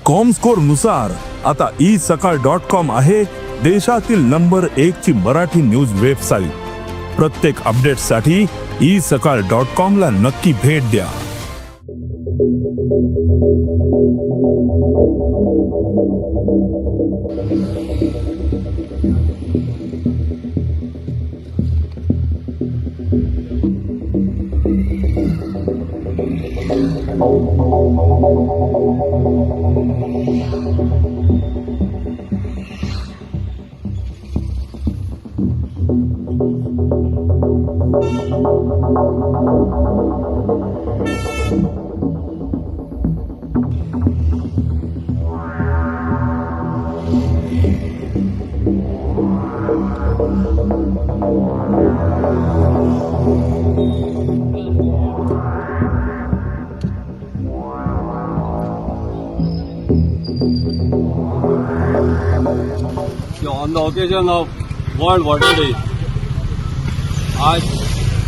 Comscore नुसार आता isakal.com आहे देशातील नंबर 1 ची मराठी न्यूज वेबसाईट। प्रत्येक अपडेटसाठी isakal.com ला नक्की भेट द्या। On the occasion of World Water Day, आज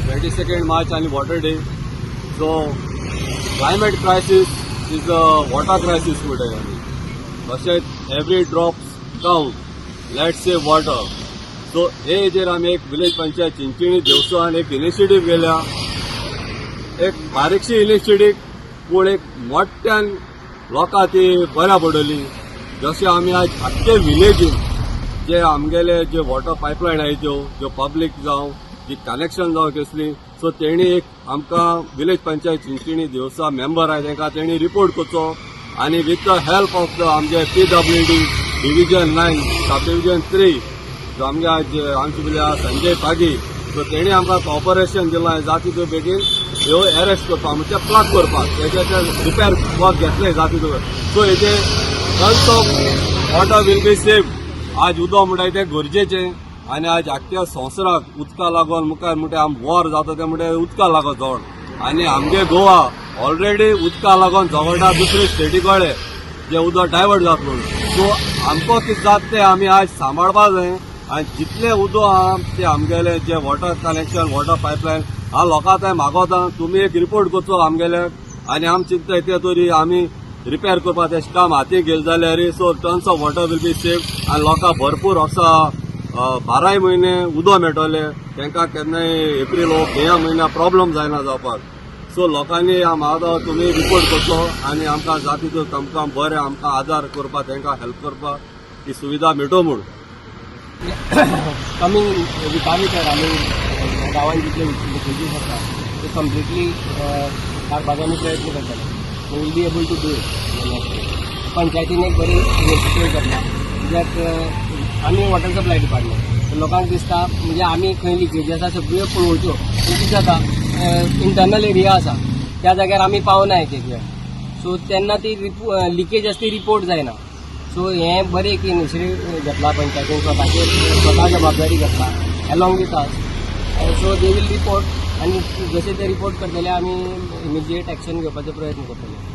22nd March and Water Day, so climate crisis is a water crisis today. तशेंच every drop count, let's say water. So हे हेजेर आमी एक विलेज पंचायत चिंचणी देवसान एक इनिशिएटिव्ह केल्या, एक बारीकशी इनिशिएटिव्ह पूण एक मोठ्यान लोकां ती बऱ्या पडली। जशें आमी आज आख्खे विलेजीन जे आमगेले जे वॉटर पायपलायन आहाय ज्यो पब्लीक जावं जी कनेक्शन जावं कसली, सो तेणी एक आमकां विलेज पंचायत चिंचणी देवसा मेंबर आहाय तांकां तेणी रिपोर्ट करचो आनी with the help of the आमचे PWD डिविजन 9 सब डिविजन 3 जो आमगे आज आमचे बिल्या संजय पागी, सो तेणी आमकां कॉपरेशन दिलां जाता त्यो बेगीन ह्यो अरेस्ट करपाक म्हणजे प्लग करपाक तेजे रिपेर वर्क घेतले जाता त्यो, सो हेजे tons of water will be saved. आज उदक म्हणटाय तें गरजेचें आनी आज आख्ख्या संवसाराक उदका लागून मुखार म्हणटा आम वॉर जाता तें म्हणटा उदका लागून झगड आनी आमगे गोवा ऑलरेडी उदका लागून झगडटा दुसरे स्टेटी कडेन जे उदक डायवर्ट जाता म्हणून, सो आमकां कितें जाता तें आमी आज सांबाळपा जाय आनी जितलें उदक आहा तें आमगेलें जे वॉटर कनेक्शन वॉटर पायपलायन हांव लोकां थंय मागोता तुमी एक रिपोर्ट करचो आमगेले आनी आमी चिंतताय ते तरी आमी रिपेर करपाक तें काम हाती घेतले जाल्यार so tons of water will be saved आनी लोकांक भरपूर असो 12 म्हयने उदक मेळटले, तांकां केन्नाय एप्रील हो मे म्हयन्या प्रॉब्लम जायना जावपाक। सो लोकांनी मागता तुमी रिपोर्ट करचो आनी आमकां जाता त्यो तुमकां बरें आमकां आदार करपाक तांकां हेल्प करपाक ती सुविधा मेळटो म्हूण। कमिंग विकानी तर आमी गांवांत जितले विलेजीस आसा ते कंप्लिटली काडपाचो प्रयत्न करतले, will be able to do it. पंचायतीन एक बरी इनिशिएटिव्ह करता ज्यात आमी वॉटर सप्लाय डिपार्टमेंट लोकांक दिसता म्हणजे आमी खंय लिकेज आसा सगळ्यो पळोवच्यो, कितें जाता इंटरनल एरिया आसा त्या जाग्यार आमी पावना एक वेळ, सो तेन्ना ती लिकेज आसा ती रिपोर्ट जायना। सो हें बरें एक इनिशिएटिव्ह घेतला पंचायतीन, स्वता जबाबदारी घेतला along with us, so they will report आनी जशें ते रिपोर्ट करतले आमी इमिजिएट एक्शन घेवपाचो प्रयत्न करतले।